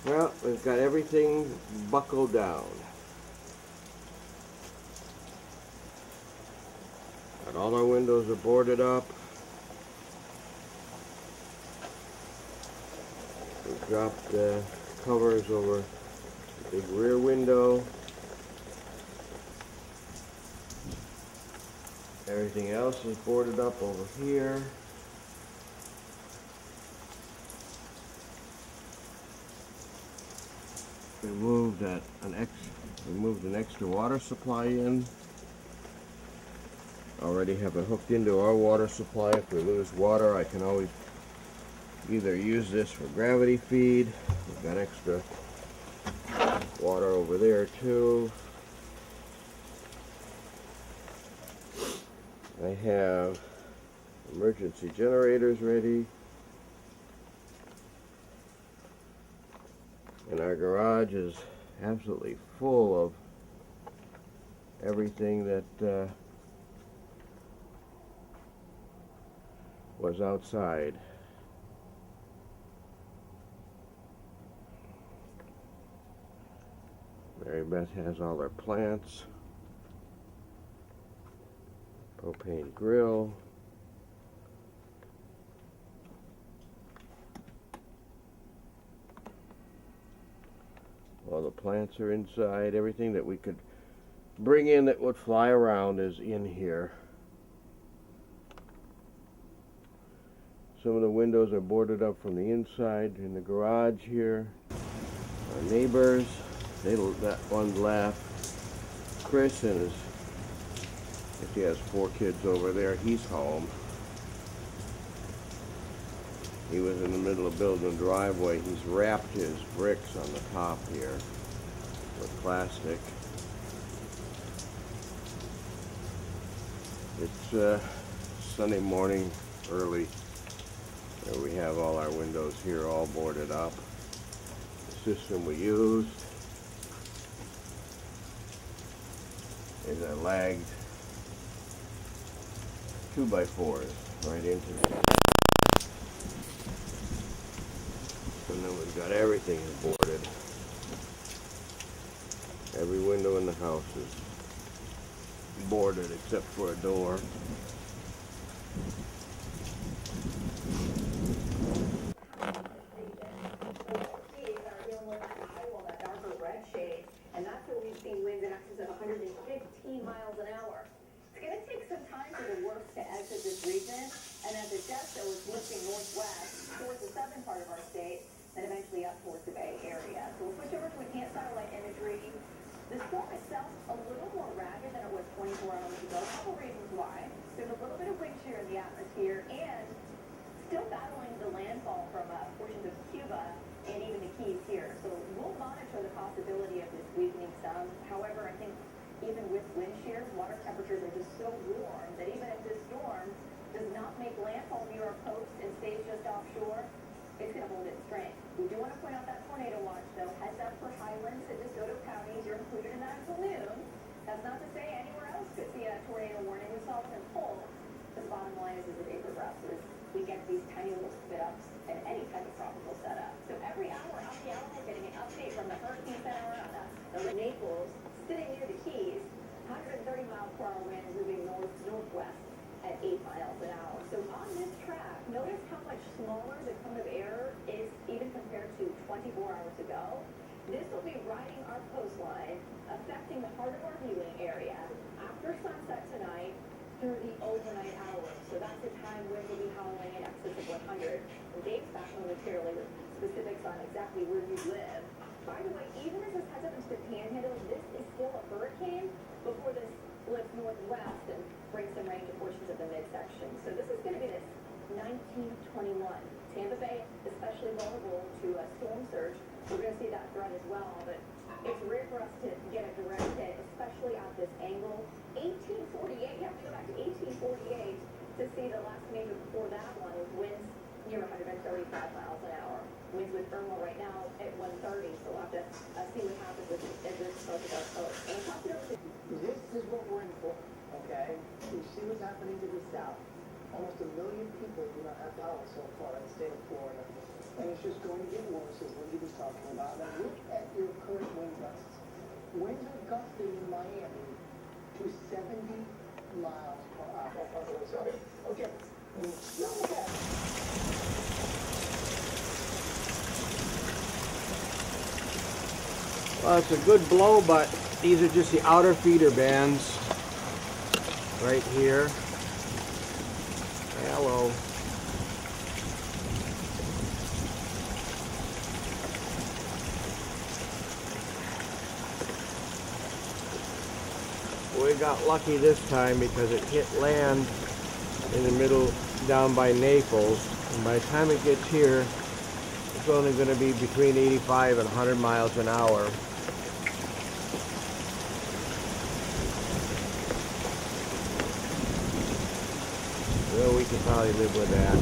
Well, we've got everything buckled down. And all our windows are boarded up. We've dropped the covers over the big rear window. Everything else is boarded up over here. We moved an extra water supply in. Already have it hooked into our water supply. If we lose water, I can always either use this for gravity feed. We've got extra water over there too. I have emergency generators ready. And our garage is absolutely full of everything that was outside. Mary Beth has all her plants. Propane grill. All the plants are inside. Everything that we could bring in that would fly around is in here. Some of the windows are boarded up from the inside in the garage here. Our neighbors, that one left. Chris and his, if he has 4 kids over there, he's home. He was in the middle of building a driveway. He's wrapped his bricks on the top here with plastic. It's Sunday morning early. We have all our windows here all boarded up. The system we used is a lagged 2x4s right into it. And then we've got everything boarded. Every window in the house is boarded except for a door. And that's where we've seen winds in excess of 115 miles an hour. It's going to take some time for the worst to exit this region, and as it does so, it's lifting northwest towards the southern part of our state, and eventually up towards the Bay Area. So we'll switch over to enhanced satellite imagery. The storm itself a little more ragged than it was 24 hours ago. A couple reasons why. There's a little bit of wind shear in the atmosphere, and still battling the landfall from portions of Cuba and even the Keys here. So we'll monitor the possibility of this weakening some. However, I think even with wind shear, water temperatures are just so warm that even if this storm does not make landfall near our coast and stays just offshore, it's going to hold its strength. We do want to point out that tornado watch, though. Heads up for Highlands and DeSoto counties. You're included in that until noon. That's not to say anywhere else could see a tornado warning. We saw it in Polk. The bottom line is, as the day progresses, we get these tiny little spit-ups in any type of tropical setup. So every hour out the hour, we're getting an update from the Hurricane Center on the Naples, sitting near the Keys, 130 mile per hour wind moving northwest at 8 miles an hour. So on this track, notice how much smaller the cone of air is even compared to 24 hours ago. This will be riding our coastline, affecting the heart of our viewing area after sunset tonight through the overnight hours. So that's the time wind will be howling in excess of 100. And Dave's back momentarily with specifics on exactly where you live. By the way, even as this heads up into the Panhandle, this is still a hurricane before this lifts northwest and brings some rain to portions of the midsection. So this is going to be this 1921. Tampa Bay, especially vulnerable to a storm surge. We're going to see that threat as well, but it's rare for us to get a direct hit, especially at this angle. 1848, you have to go back to 1848 to see the last major before that one with winds near 135 miles an hour. Winds with Irma right now at 130, so we'll have to see what happens with this close to our coast. And talk it over to this is what we're in for, okay? We see what's happening to the south. Almost 1 million people do not have power so far in the state of Florida. And it's just going to get worse, as Lindy was talking about. winds are gusting in Miami to 70 miles per hour. Okay. Okay. Well, it's a good blow, but these are just the outer feeder bands right here. Hello. We got lucky this time because it hit land in the middle down by Naples, and by the time it gets here it's only going to be between 85 and 100 miles an hour. Well, we can probably live with that.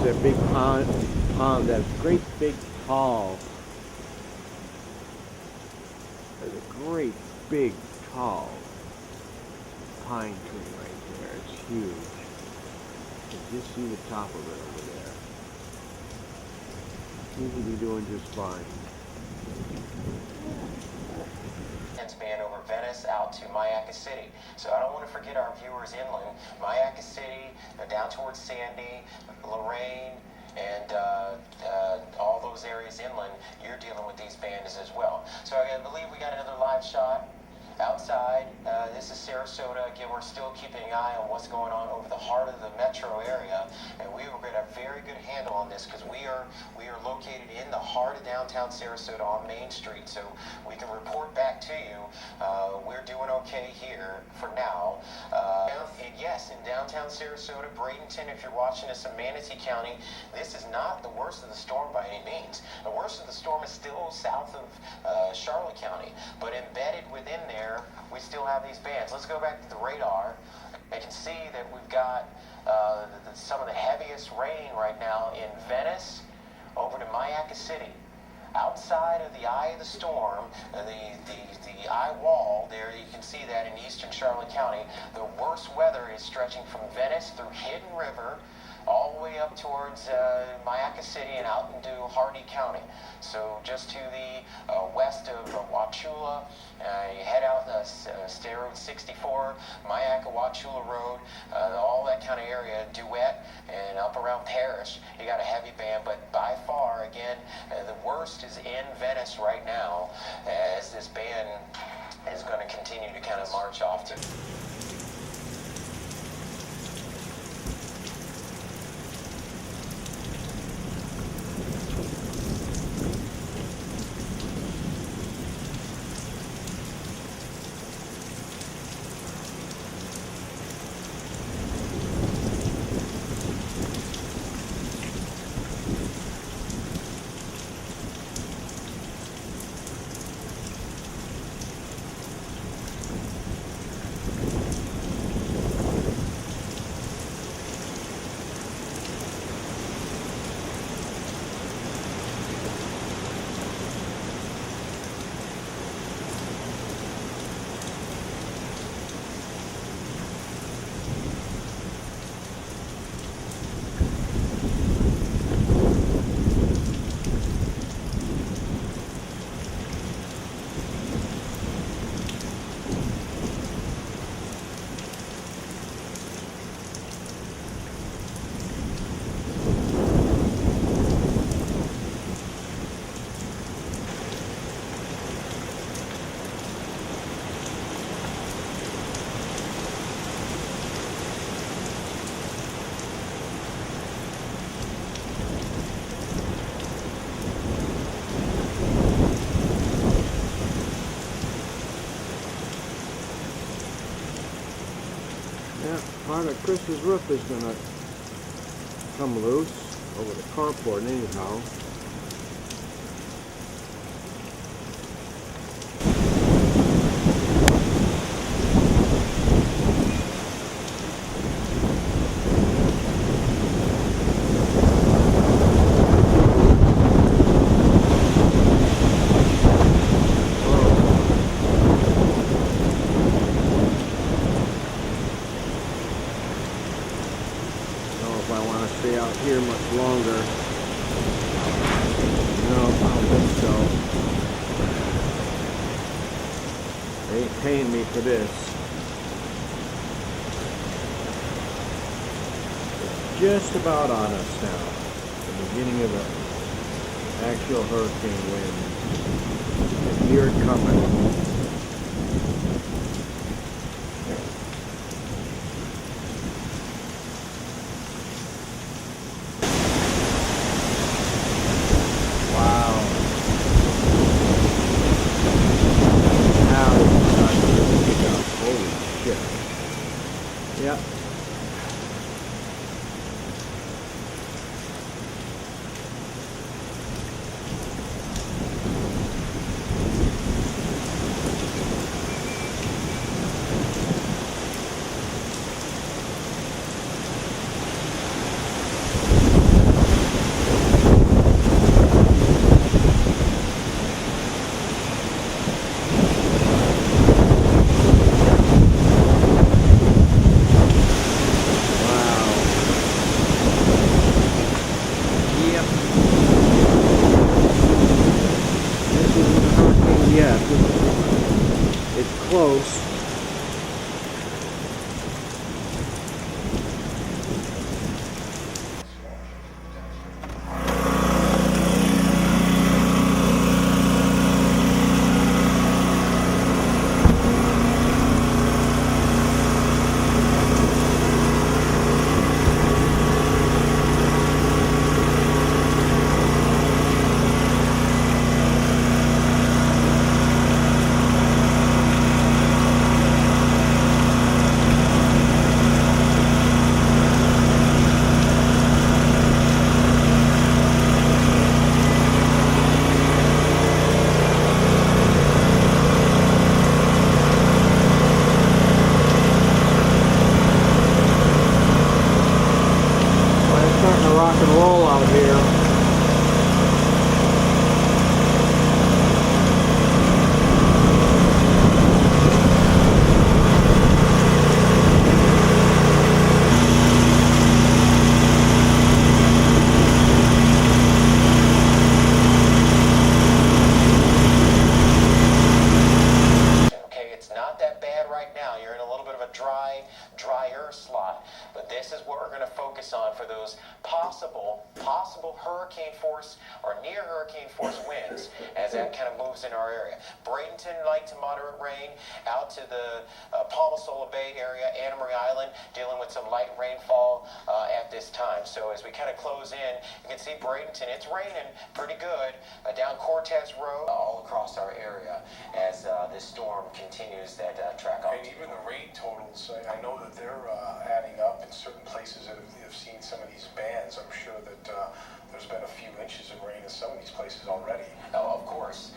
That big pond, that great big tall. There's a great big tall pine tree right there. It's huge. You can just see the top of it over there. Seems to be doing just fine. Span over Venice out to Mayaca City. So I don't want to forget our viewers inland. Mayaca City, down towards Sandy, Lorraine, and all those areas inland, you're dealing with these bands as well. So I believe we got another live shot outside. This is Sarasota. Again, we're still keeping an eye on what's going on over the heart of the metro area, and we will get a very good handle on this because we are located in the heart of downtown Sarasota on Main Street, so we can report back to you. We're doing okay here for now. And yes, in downtown Sarasota, Bradenton, if you're watching us in Manatee County, this is not the worst of the storm by any means. The worst of the storm is still south of Charlotte County, but embedded within there, we still have these bands. Let's go back to the radar. I can see that we've got some of the heaviest rain right now in Venice over to Mayaca City. Outside of the eye of the storm, the eye wall there, you can see that in eastern Charlotte County, the worst weather is stretching from Venice through Hidden River all the way up towards Mayaca City and out into Hardy County. So just to the west of Wauchula, you head out State Road 64, Mayaca, Wauchula Road, all that kind of area, Duet, and up around Parrish, you got a heavy band, but by far, again, the worst is in Venice right now, as this band is going to continue to kind of march off to. Yeah, part of Chris's roof is gonna come loose over the carport anyhow. Stay out here much longer. No, I don't think so. They ain't paying me for this. It's just about on us now. The beginning of the actual hurricane wind. I hear it coming. Yep. Yeah, it's close. Rock and roll out here. Okay, it's not that bad right now. You're in a little bit of a drier slot, but this is what we're going to focus on for those possible hurricane force or near hurricane force winds as that kind of moves in our area. Bradenton, light to moderate rain, out to the Palmasola Bay area, Anna Marie Island, dealing with some light rainfall at this time. So as we kind of close in, you can see Bradenton, it's raining pretty good down Cortez Road, all across our area as this storm continues that track off. And even the rain totals, I know that they're adding up in certain places that have seen some of these bands. I'm sure that there's been a few inches of rain in some of these places already. Oh, of course.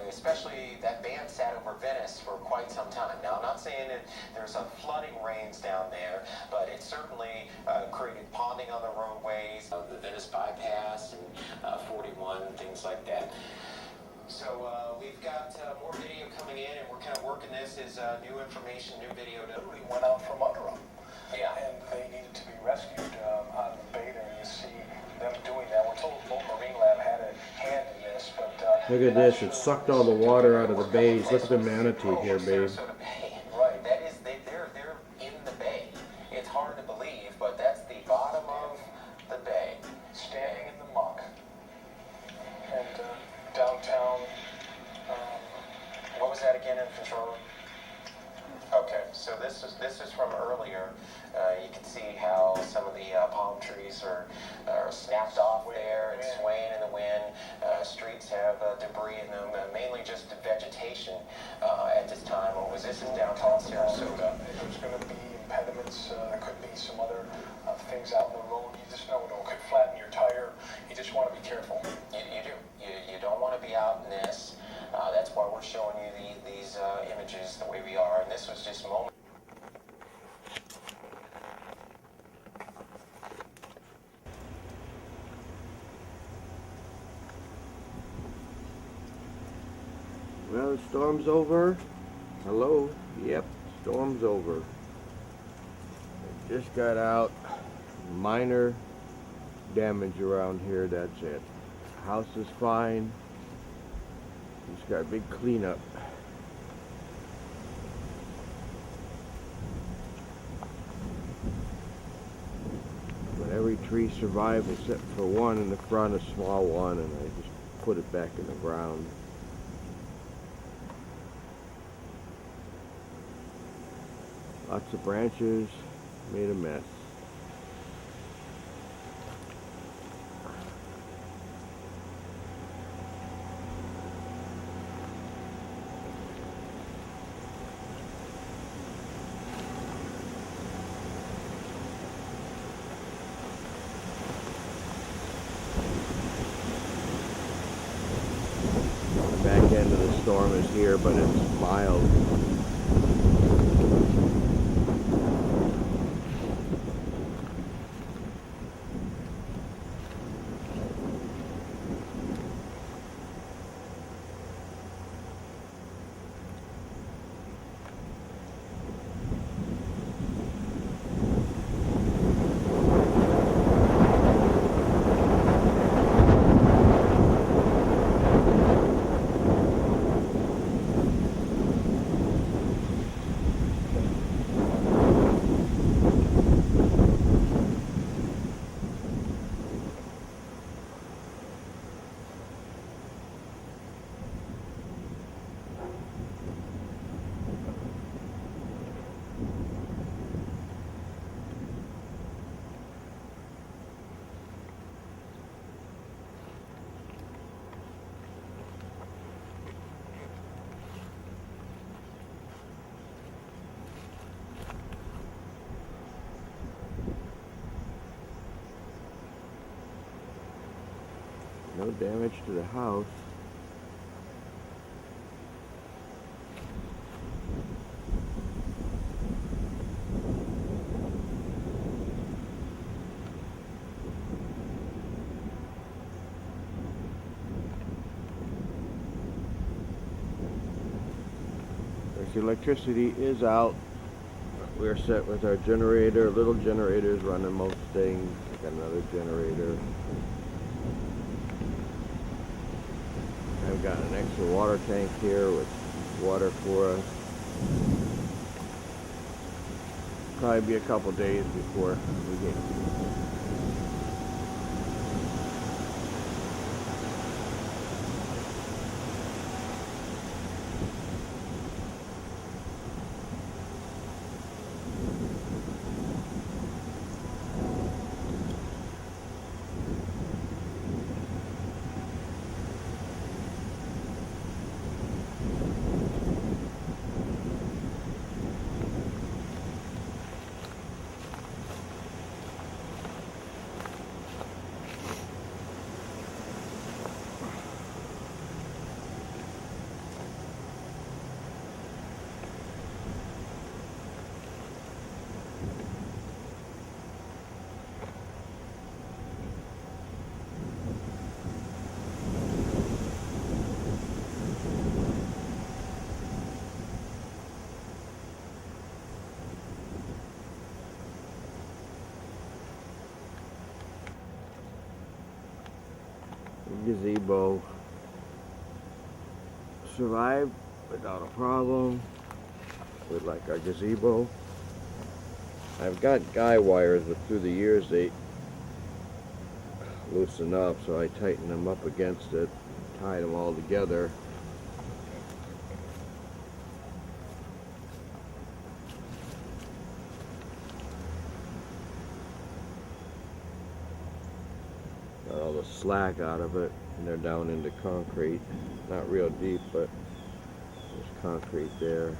Especially that band sat over Venice for quite some time. Now, I'm not saying that there's a flooding rains down there, but it certainly created ponding on the roadways, the Venice bypass and 41, things like that. So we've got more video coming in, and we're kind of working this as new information, new video. Literally went out from under them. Yeah. And they needed to be rescued out of the bay there. You see them doing that. We're told the Marine Lab had a hand in this, but Look at this, it sucked all the water out of the bays. Look at the manatee here, babe. Sarasota Bay. Right. That is, they're in the bay. It's hard to believe, but that's the bottom of the bay. Standing in the muck. And downtown. What was that again in control room? Okay, so this is from earlier. You can see how some of the palm trees are snapped off there and swaying in the wind. Streets have debris in them, mainly just vegetation at this time. What was this in downtown Sarasota? There's going to be impediments. There could be some other things out in the road. You just never know. It could flatten your tire. You just want to be careful. You do. You don't want to be out in this. That's why we're showing you these images the way we are. And this was just moment. Well, the storm's over. Hello? Yep, storm's over. Just got out. Minor damage around here, that's it. House is fine. Just got a big cleanup. But every tree survived except for one in the front, a small one, and I just put it back in the ground. Lots of branches, made a mess. The back end of the storm is here, but it's mild. No damage to the house. The electricity is out. We're set with our generator. Little generator is running most things. Got another generator. I've got an extra water tank here with water for us. Probably be a couple days before we get gazebo. Survived without a problem with like our gazebo. I've got guy wires, but through the years they loosen up, so I tighten them up against it, tie them all together. Got all the slack out of it, and they're down into concrete. Not real deep, but there's concrete there.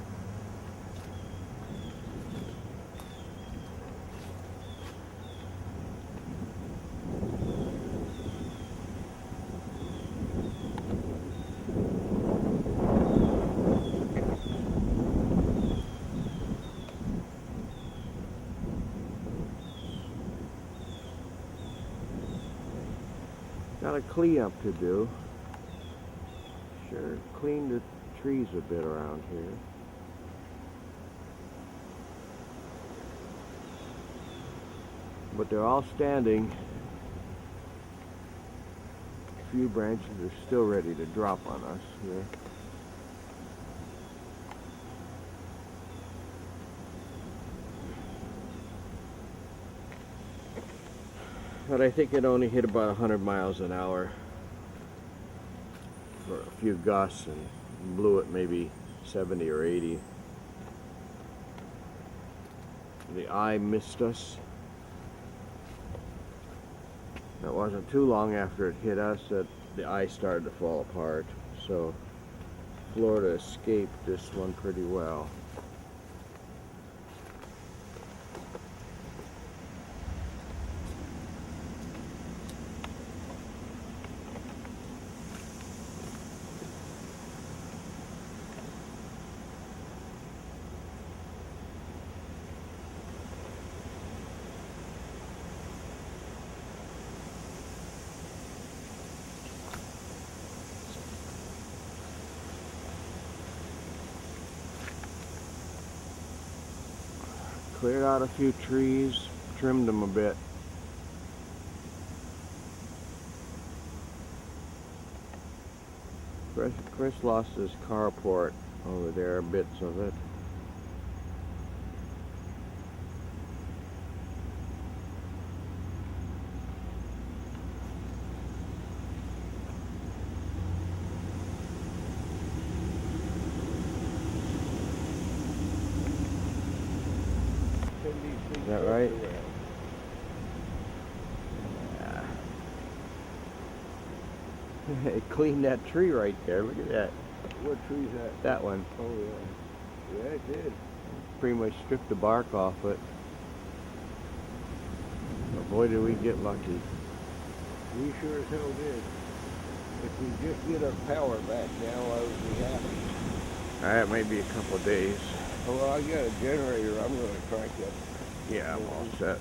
got a cleanup to do. Sure, clean the trees a bit around here. But they're all standing. A few branches are still ready to drop on us here. But I think it only hit about 100 miles an hour for a few gusts and blew it maybe 70 or 80. The eye missed us. It wasn't too long after it hit us that the eye started to fall apart. So Florida escaped this one pretty well. Cleared out a few trees, trimmed them a bit. Chris lost his carport over there, bits of it. Is that right? Yeah. It cleaned that tree right there. Look at that. What tree's that? That one. Oh, yeah. Yeah, it did. Pretty much stripped the bark off it. But boy, did we get lucky. We sure as hell did. If we just get our power back now, I would be happy. That may be a couple of days. Oh, well, I got a generator I'm going to crank up. Yeah, I'm all set.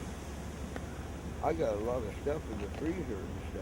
I got a lot of stuff in the freezer and stuff.